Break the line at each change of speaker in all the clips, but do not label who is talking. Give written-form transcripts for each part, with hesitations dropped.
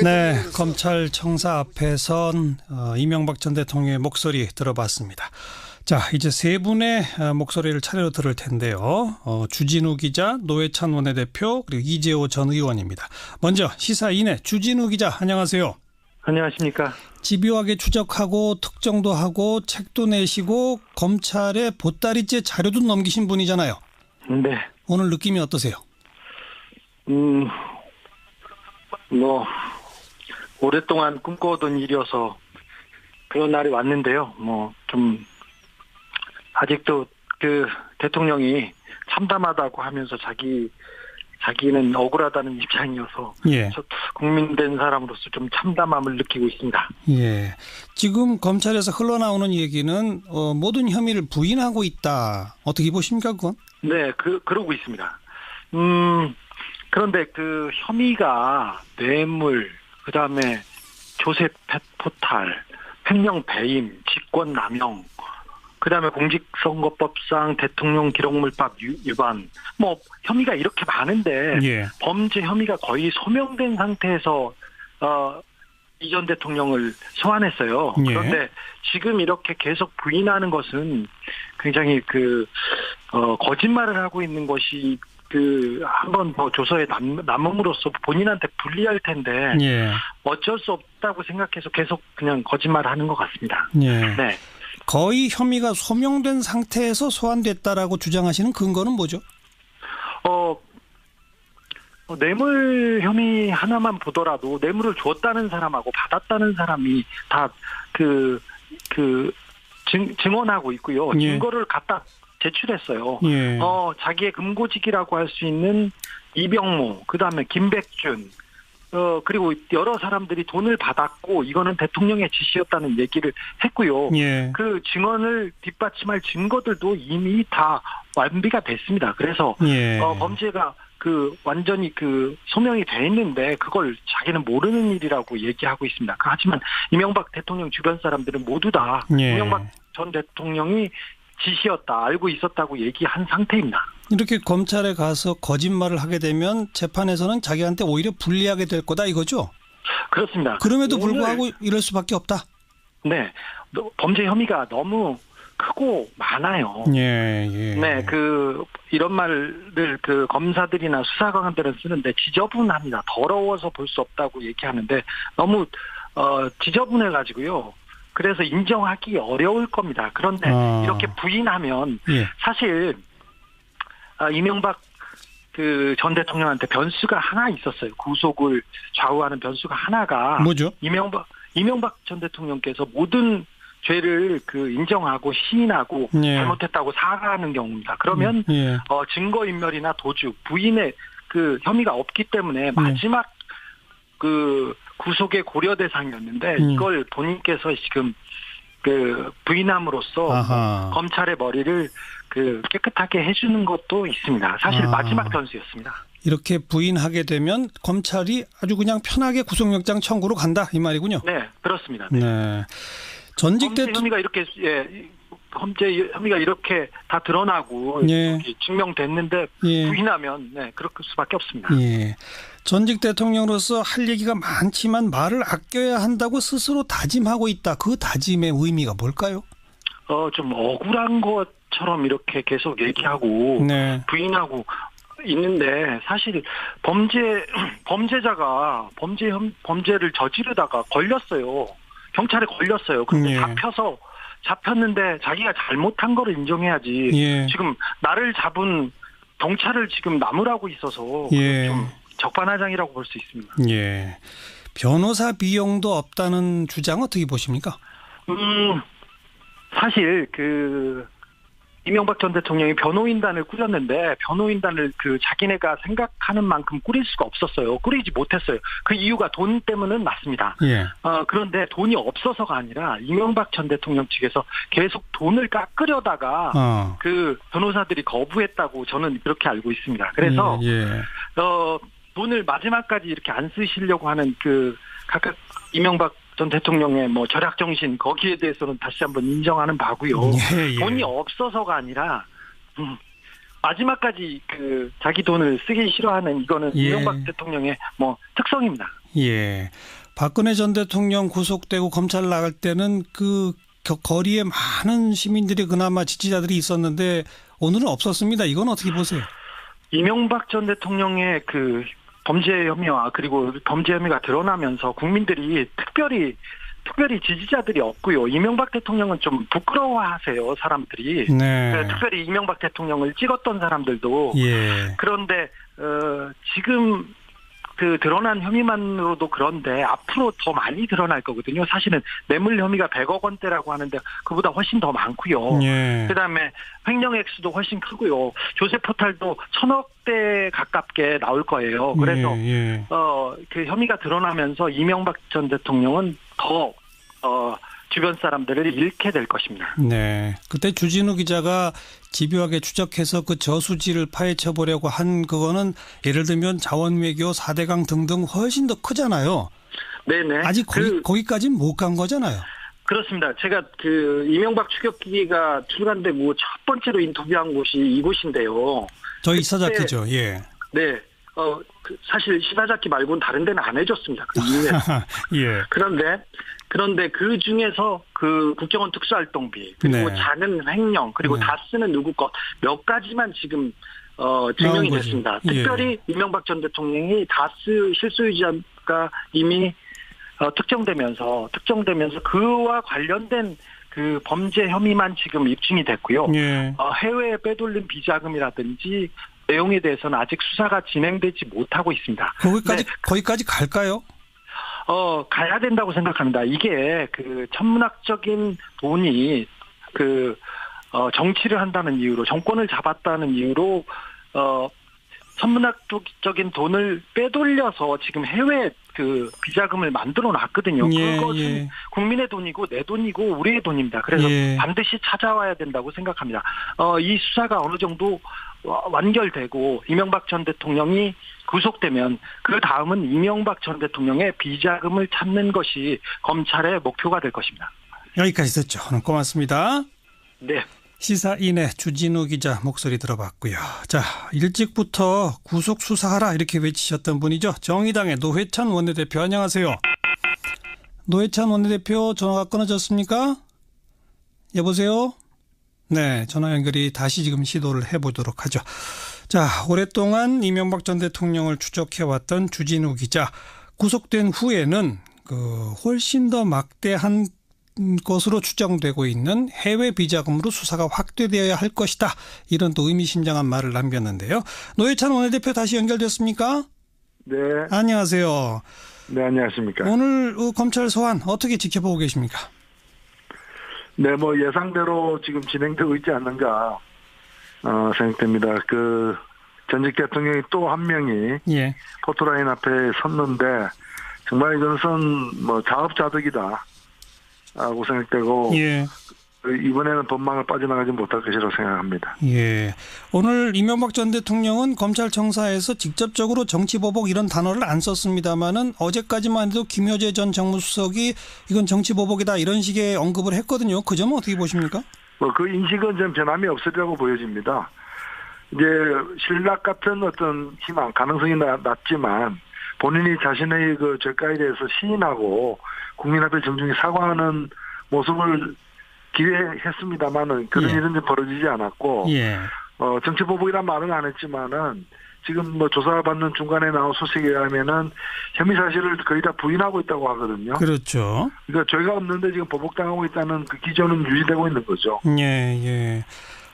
네, 검찰청사 앞에선 이명박 전 대통령의 목소리 들어봤습니다. 자, 이제 세 분의 목소리를 차례로 들을 텐데요. 주진우 기자, 노회찬 원내대표, 그리고 이재호 전 의원입니다. 먼저 시사인의 주진우 기자, 안녕하세요.
안녕하십니까.
집요하게 추적하고 특정도 하고 책도 내시고 검찰에 보따리째 자료도 넘기신 분이잖아요.
네.
오늘 느낌이 어떠세요?
오랫동안 꿈꿔오던 일이어서 그런 날이 왔는데요. 좀 아직도 그 대통령이 참담하다고 하면서 자기는 억울하다는 입장이어서
예.
저 국민된 사람으로서 좀 참담함을 느끼고 있습니다.
예. 지금 검찰에서 흘러나오는 얘기는 모든 혐의를 부인하고 있다. 어떻게 보십니까, 그건?
네, 그러고 있습니다. 그런데 그 혐의가 뇌물, 그다음에 조세 포탈, 횡령 배임, 직권남용, 그다음에 공직선거법상 대통령 기록물법 위반, 혐의가 이렇게 많은데
예.
범죄 혐의가 거의 소명된 상태에서 이 전 대통령을 소환했어요.
예.
그런데 지금 이렇게 계속 부인하는 것은 굉장히 거짓말을 하고 있는 것이 한 번 더 조서에 남음으로써 본인한테 불리할 텐데
예.
어쩔 수 없다고 생각해서 계속 그냥 거짓말을 하는 것 같습니다.
예.
네.
거의 혐의가 소명된 상태에서 소환됐다라고 주장하시는 근거는 뭐죠?
뇌물 혐의 하나만 보더라도 뇌물을 줬다는 사람하고 받았다는 사람이 다 증언하고 있고요.
예.
증거를 갖다 제출했어요.
예.
자기의 금고직이라고 할 수 있는 이병모, 그다음에 김백준, 그리고 여러 사람들이 돈을 받았고 이거는 대통령의 지시였다는 얘기를 했고요.
예.
그 증언을 뒷받침할 증거들도 이미 다 완비가 됐습니다. 그래서
예.
범죄가 완전히 소명이 돼 있는데 그걸 자기는 모르는 일이라고 얘기하고 있습니다. 하지만 이명박 대통령 주변 사람들은 모두 다
예.
이명박 전 대통령이 지시였다, 알고 있었다고 얘기한 상태입니다.
이렇게 검찰에 가서 거짓말을 하게 되면 재판에서는 자기한테 오히려 불리하게 될 거다 이거죠?
그렇습니다.
그럼에도 불구하고 이럴 수밖에 없다?
네. 범죄 혐의가 너무 크고 많아요.
예, 예.
네, 이런 말을 검사들이나 수사관들은 쓰는데 지저분합니다. 더러워서 볼 수 없다고 얘기하는데 너무 지저분해가지고요. 그래서 인정하기 어려울 겁니다. 그런데 이렇게 부인하면
예.
사실 이명박 전 대통령한테 변수가 하나 있었어요. 구속을 좌우하는 변수가 하나가
뭐죠?
이명박 전 대통령께서 모든 죄를 인정하고 시인하고
예.
잘못했다고 사과하는 경우입니다. 그러면
예.
증거인멸이나 도주, 부인의 혐의가 없기 때문에 마지막 구속의 고려 대상이었는데 이걸 본인께서 지금 부인함으로써 검찰의 머리를 깨끗하게 해주는 것도 있습니다. 사실 마지막 변수였습니다.
이렇게 부인하게 되면 검찰이 아주 그냥 편하게 구속영장 청구로 간다 이 말이군요.
네, 그렇습니다.
네. 전직
혐의가 이렇게 범죄 혐의가 이렇게 다 드러나고
예.
증명됐는데
예.
부인하면 그럴 수밖에 없습니다.
예. 전직 대통령으로서 할 얘기가 많지만 말을 아껴야 한다고 스스로 다짐하고 있다. 그 다짐의 의미가 뭘까요?
좀 억울한 것처럼 이렇게 계속 얘기하고
네.
부인하고 있는데 사실 범죄자가 범죄를 저지르다가 걸렸어요. 경찰에 걸렸어요. 근데
예.
잡혔는데 자기가 잘못한 거를 인정해야지.
예.
지금 나를 잡은 경찰을 지금 나무라고 있어서
예.
좀 적반하장이라고 볼 수 있습니다.
예. 변호사 비용도 없다는 주장 어떻게 보십니까?
사실 이명박 전 대통령이 변호인단을 꾸렸는데 변호인단을 자기네가 생각하는 만큼 꾸릴 수가 없었어요. 꾸리지 못했어요. 그 이유가 돈 때문은 맞습니다.
예.
그런데 돈이 없어서가 아니라 이명박 전 대통령 측에서 계속 돈을 깎으려다가 변호사들이 거부했다고 저는 그렇게 알고 있습니다. 그래서
예.
돈을 마지막까지 이렇게 안 쓰시려고 하는 각각 이명박 전 대통령의 절약 정신 거기에 대해서는 다시 한번 인정하는 바고요.
예, 예.
돈이 없어서가 아니라 마지막까지 자기 돈을 쓰기 싫어하는 이거는
예.
이명박 대통령의 특성입니다.
예. 박근혜 전 대통령 구속되고 검찰 나갈 때는 그 거리에 많은 시민들이 그나마 지지자들이 있었는데 오늘은 없었습니다. 이건 어떻게 보세요?
이명박 전 대통령의 그 범죄 혐의와 그리고 범죄 혐의가 드러나면서 국민들이 특별히 지지자들이 없고요. 이명박 대통령은 좀 부끄러워하세요, 사람들이.
네.
특별히 이명박 대통령을 찍었던 사람들도.
예.
그런데 지금 그 드러난 혐의만으로도 그런데 앞으로 더 많이 드러날 거거든요. 사실은 뇌물 혐의가 100억 원대라고 하는데 그보다 훨씬 더 많고요.
예.
그다음에 횡령 액수도 훨씬 크고요. 조세 포탈도 1,000억대 가깝게 나올 거예요. 그래서
예.
그 혐의가 드러나면서 이명박 전 대통령은 더 주변 사람들을 잃게 될 것입니다.
네. 그때 주진우 기자가 집요하게 추적해서 그 저수지를 파헤쳐 보려고 한 그거는 예를 들면 자원외교 4대강 등등 훨씬 더 크잖아요.
네네.
아직 거기까지는 못 간 거잖아요.
그렇습니다. 제가 그 이명박 추격기가 출간되고 첫 번째로 인터뷰한 곳이 이곳인데요.
저희 이사자키죠. 예.
네. 사실 시사잡기 말고는 다른 데는 안 해줬습니다. 그 이후에.
예.
그런데 그 중에서 그 국정원 특수활동비 그리고
네.
작은 횡령 그리고
네.
다스는 누구 것 몇 가지만 지금 증명이 됐습니다. 특별히 이명박 전 대통령이 다스 실소유자가 이미 특정되면서 그와 관련된 그 범죄 혐의만 지금 입증이 됐고요.
예.
해외에 빼돌린 비자금이라든지 내용에 대해서는 아직 수사가 진행되지 못하고 있습니다.
거기까지 갈까요?
가야 된다고 생각합니다. 이게 그 천문학적인 돈이 정치를 한다는 이유로 정권을 잡았다는 이유로 천문학적인 돈을 빼돌려서 지금 해외 그 비자금을 만들어 놨거든요.
예,
그것은
예.
국민의 돈이고 내 돈이고 우리의 돈입니다. 그래서
예.
반드시 찾아와야 된다고 생각합니다. 이 수사가 어느 정도 완결되고 이명박 전 대통령이 구속되면 그 다음은 이명박 전 대통령의 비자금을 찾는 것이 검찰의 목표가 될 것입니다.
여기까지 듣죠. 오늘 고맙습니다.
네.
시사인의 주진우 기자 목소리 들어봤고요. 자, 일찍부터 구속 수사하라 이렇게 외치셨던 분이죠. 정의당의 노회찬 원내대표 안녕하세요. 노회찬 원내대표 전화가 끊어졌습니까? 여보세요? 네, 전화 연결이 다시 지금 시도를 해보도록 하죠. 자, 오랫동안 이명박 전 대통령을 추적해왔던 주진우 기자 구속된 후에는 훨씬 더 막대한 것으로 추정되고 있는 해외 비자금으로 수사가 확대되어야 할 것이다. 이런 또 의미심장한 말을 남겼는데요. 노회찬 원내대표 다시 연결됐습니까?
네.
안녕하세요.
네, 안녕하십니까.
오늘 검찰 소환 어떻게 지켜보고 계십니까?
네, 예상대로 지금 진행되고 있지 않는가 생각됩니다. 그 전직 대통령이 또 한 명이
예.
포토라인 앞에 섰는데 정말 이것은 자업자득이다 라고 생각되고
예.
이번에는 법망을 빠져나가지 못할 것이라고 생각합니다.
예. 오늘 이명박 전 대통령은 검찰청사에서 직접적으로 정치보복 이런 단어를 안 썼습니다마는 어제까지만 해도 김효재 전 정무수석이 이건 정치보복이다 이런 식의 언급을 했거든요. 그 점은 어떻게 보십니까?
그 인식은 좀 변함이 없으리라고 보여집니다. 이제 신락 같은 어떤 희망, 가능성이 낮지만 본인이 자신의 그 죄가에 대해서 시인하고 국민 앞에 정중히 사과하는 모습을 기대했습니다만은 그런
예.
일은 좀 벌어지지 않았고,
예.
정치보복이란 말은 안 했지만은 지금 조사받는 중간에 나온 소식에 의하면은 혐의 사실을 거의 다 부인하고 있다고 하거든요.
그렇죠.
그러니까 죄가 없는데 지금 보복당하고 있다는 그 기조는 유지되고 있는 거죠.
예, 예.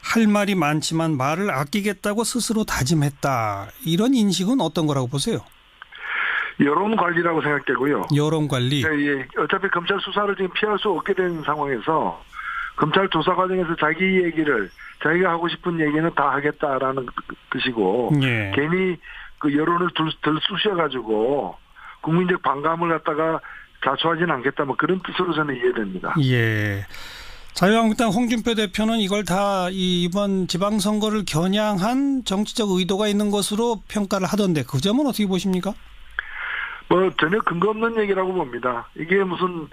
할 말이 많지만 말을 아끼겠다고 스스로 다짐했다. 이런 인식은 어떤 거라고 보세요?
여론 관리라고 생각되고요.
여론 관리.
예, 어차피 검찰 수사를 지금 피할 수 없게 된 상황에서 검찰 조사 과정에서 자기가 하고 싶은 얘기는 다 하겠다라는 뜻이고,
예.
괜히 그 여론을 들쑤셔가지고 국민적 반감을 갖다가 자초하지는 않겠다, 그런 뜻으로 저는 이해됩니다.
예. 자유한국당 홍준표 대표는 이걸 다 이번 지방선거를 겨냥한 정치적 의도가 있는 것으로 평가를 하던데 그 점은 어떻게 보십니까?
전혀 근거 없는 얘기라고 봅니다. 이게 무슨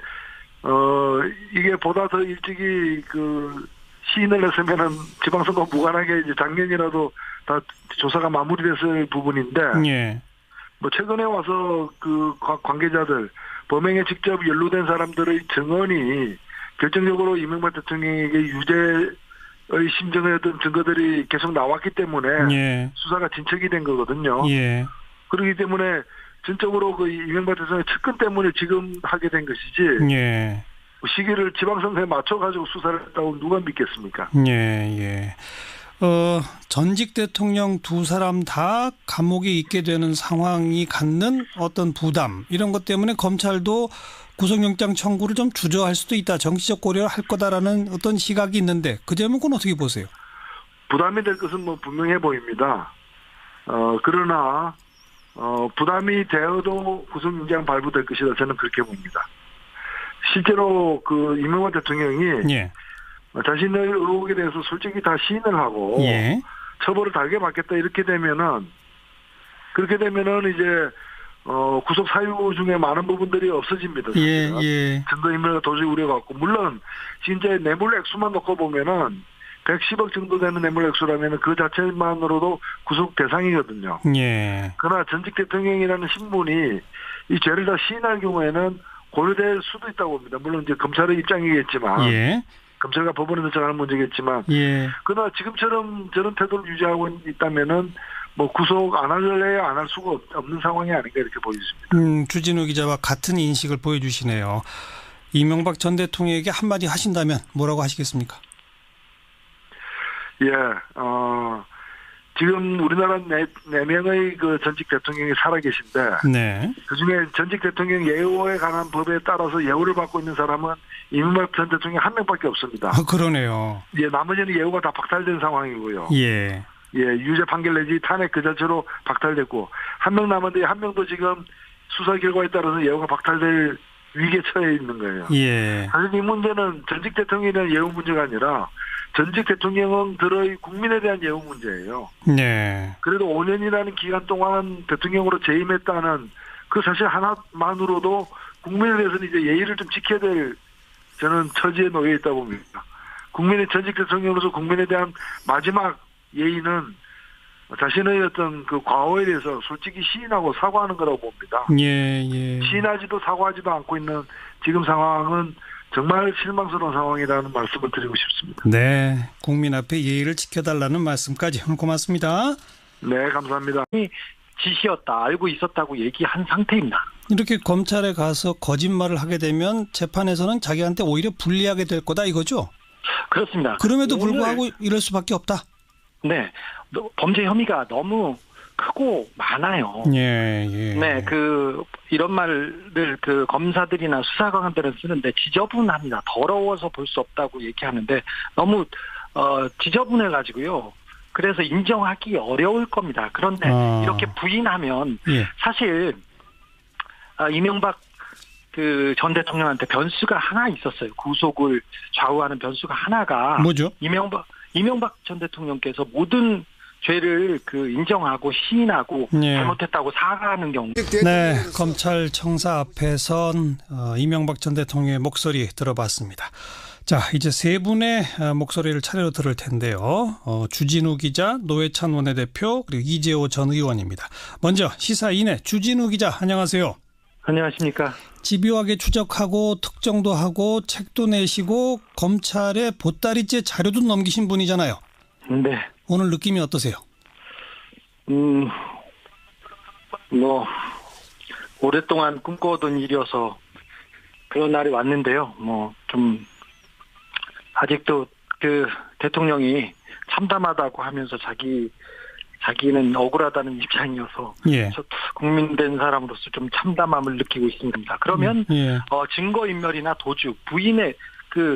이게 보다 더 일찍이 그 시인을 했으면은 지방선거 무관하게 이제 작년이라도 다 조사가 마무리됐을 부분인데,
예.
뭐 최근에 와서 그 관계자들 범행에 직접 연루된 사람들의 증언이 결정적으로 이명박 대통령에게 유죄의 심정의 어떤 증거들이 계속 나왔기 때문에
예.
수사가 진척이 된 거거든요.
예.
그렇기 때문에 전적으로 그 이명박 대통령의 측근 때문에 지금 하게 된 것이지
예.
시기를 지방선거에 맞춰가지고 수사를 했다고 누가 믿겠습니까?
예. 예. 전직 대통령 두 사람 다 감옥에 있게 되는 상황이 갖는 어떤 부담 이런 것 때문에 검찰도 구속영장 청구를 좀 주저할 수도 있다. 정치적 고려를 할 거다라는 어떤 시각이 있는데 그 점은 어떻게 보세요?
부담이 될 것은 뭐 분명해 보입니다. 그러나 부담이 되어도 구속영장 발부될 것이다. 저는 그렇게 봅니다. 실제로 그 이명박 대통령이
예.
자신의 의혹에 대해서 솔직히 다 시인을 하고
예.
처벌을 달게 받겠다 이렇게 되면은 그렇게 되면은 이제 구속 사유 중에 많은 부분들이 없어집니다.
예. 예.
증거인멸가 도저히 우려가 없고 물론 진짜 뇌물 액수만 놓고 보면은 110억 정도 되는 뇌물 액수라면 그 자체만으로도 구속 대상이거든요.
예.
그러나 전직 대통령이라는 신분이 이 죄를 다 시인할 경우에는 고려될 수도 있다고 봅니다. 물론 이제 검찰의 입장이겠지만
예.
검찰과 법원에서 정하는 문제겠지만
예.
그러나 지금처럼 저런 태도를 유지하고 있다면은 뭐 구속 안 할래야 안 할 수가 없는 상황이 아닌가 이렇게 보여집니다.
주진우 기자와 같은 인식을 보여주시네요. 이명박 전 대통령에게 한마디 하신다면 뭐라고 하시겠습니까?
예, 지금 우리나라 네 명의 그 전직 대통령이 살아계신데,
네.
그 중에 전직 대통령 예우에 관한 법에 따라서 예우를 받고 있는 사람은 이명박 전 대통령 한 명밖에 없습니다.
그러네요.
예, 나머지는 예우가 다 박탈된 상황이고요.
예.
예, 유죄 판결 내지 탄핵 그 자체로 박탈됐고, 한 명 남았는데 한 명도 지금 수사 결과에 따라서 예우가 박탈될 위기에 처해 있는 거예요.
예.
사실 이 문제는 전직 대통령에 대한 예우 문제가 아니라 전직 대통령들의 국민에 대한 예우 문제예요.
네.
그래도 5년이라는 기간 동안 대통령으로 재임했다는 그 사실 하나만으로도 국민에 대해서는 이제 예의를 좀 지켜야 될 저는 처지에 놓여 있다고 봅니다. 국민의 전직 대통령으로서 국민에 대한 마지막 예의는 자신의 어떤 그 과오에 대해서 솔직히 시인하고 사과하는 거라고 봅니다.
예, 예.
시인하지도 사과하지도 않고 있는 지금 상황은 정말 실망스러운 상황이라는 말씀을 드리고 싶습니다.
네. 국민 앞에 예의를 지켜달라는 말씀까지 오늘 고맙습니다.
네, 감사합니다.
지시였다, 알고 있었다고 얘기한 상태입니다.
이렇게 검찰에 가서 거짓말을 하게 되면 재판에서는 자기한테 오히려 불리하게 될 거다 이거죠?
그렇습니다.
그럼에도 불구하고 이럴 수밖에 없다.
네. 범죄 혐의가 너무 크고 많아요.
예, 예.
네, 이런 말을 검사들이나 수사관들은 쓰는데 지저분합니다. 더러워서 볼 수 없다고 얘기하는데 너무 지저분해가지고요. 그래서 인정하기 어려울 겁니다. 그런데 이렇게 부인하면
예.
사실 이명박 전 대통령한테 변수가 하나 있었어요. 구속을 좌우하는 변수가 하나가
뭐죠?
이명박 전 대통령께서 모든 죄를 인정하고 시인하고
예.
잘못했다고 사과하는 경우.
네, 검찰 청사 앞에선 이명박 전 대통령의 목소리 들어봤습니다. 자, 이제 세 분의 목소리를 차례로 들을 텐데요. 주진우 기자, 노회찬 원내대표, 그리고 이재호 전 의원입니다. 먼저 시사인의 주진우 기자, 안녕하세요.
안녕하십니까.
집요하게 추적하고 특정도 하고 책도 내시고 검찰에 보따리째 자료도 넘기신 분이잖아요.
네.
오늘 느낌이 어떠세요?
오랫동안 꿈꿔오던 일이어서 그런 날이 왔는데요. 아직도 대통령이 참담하다고 하면서 자기는 억울하다는 입장이어서
예.
국민된 사람으로서 좀 참담함을 느끼고 있습니다. 그러면
예.
증거인멸이나 도주, 부인의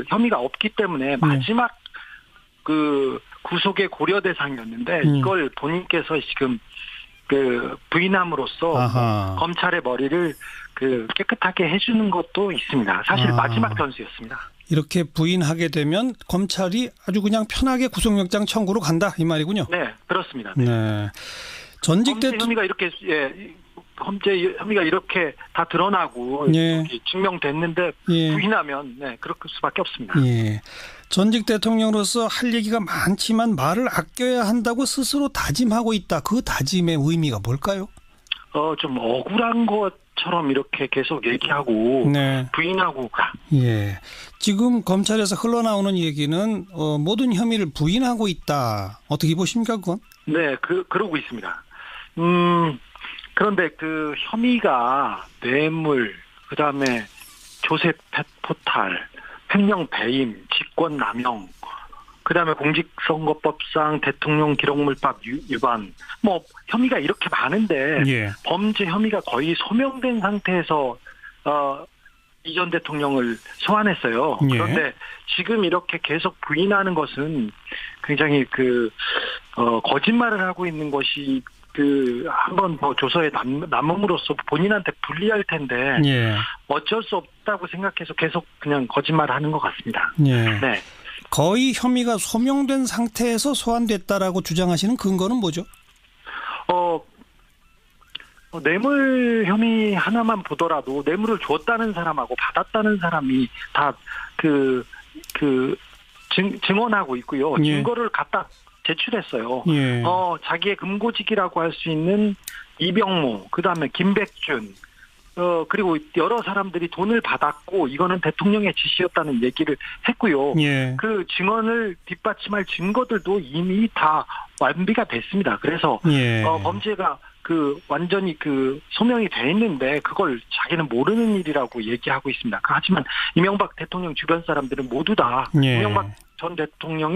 혐의가 없기 때문에 마지막 구속의 고려 대상이었는데 이걸 본인께서 지금 부인함으로써 검찰의 머리를 깨끗하게 해주는 것도 있습니다. 사실 마지막 변수였습니다.
이렇게 부인하게 되면 검찰이 아주 그냥 편하게 구속영장 청구로 간다 이 말이군요.
네, 그렇습니다.
네. 전직
범죄 혐의가 이렇게 범죄 혐의가 이렇게 다 드러나고
예.
증명됐는데
예.
부인하면 그럴 수밖에 없습니다.
예. 전직 대통령으로서 할 얘기가 많지만 말을 아껴야 한다고 스스로 다짐하고 있다. 그 다짐의 의미가 뭘까요?
좀 억울한 것처럼 이렇게 계속 얘기하고
네.
부인하고.
예. 지금 검찰에서 흘러나오는 얘기는 모든 혐의를 부인하고 있다. 어떻게 보십니까, 그건?
네, 그러고 있습니다. 그런데 그 혐의가 뇌물, 그 다음에 조세 포탈, 횡령 배임, 직권 남용, 그 다음에 공직선거법상 대통령 기록물법 위반, 뭐 혐의가 이렇게 많은데
예.
범죄 혐의가 거의 소명된 상태에서 이 전 대통령을 소환했어요.
예.
그런데 지금 이렇게 계속 부인하는 것은 굉장히 거짓말을 하고 있는 것이 한번 더 조서에 남음으로써 본인한테 불리할 텐데
예.
어쩔 수 없다고 생각해서 계속 그냥 거짓말을 하는 것 같습니다.
예.
네.
거의 혐의가 소명된 상태에서 소환됐다라고 주장하시는 근거는 뭐죠?
뇌물 혐의 하나만 보더라도 뇌물을 줬다는 사람하고 받았다는 사람이 다 증언하고 있고요.
예.
증거를 갖다 제출했어요.
예.
자기의 금고직이라고 할 수 있는 이병모, 그 다음에 김백준, 그리고 여러 사람들이 돈을 받았고 이거는 대통령의 지시였다는 얘기를 했고요.
예.
그 증언을 뒷받침할 증거들도 이미 다 완비가 됐습니다. 그래서
예.
범죄가 완전히 소명이 돼 있는데 그걸 자기는 모르는 일이라고 얘기하고 있습니다. 하지만 이명박 대통령 주변 사람들은 모두 다
예.
이명박 전 대통령이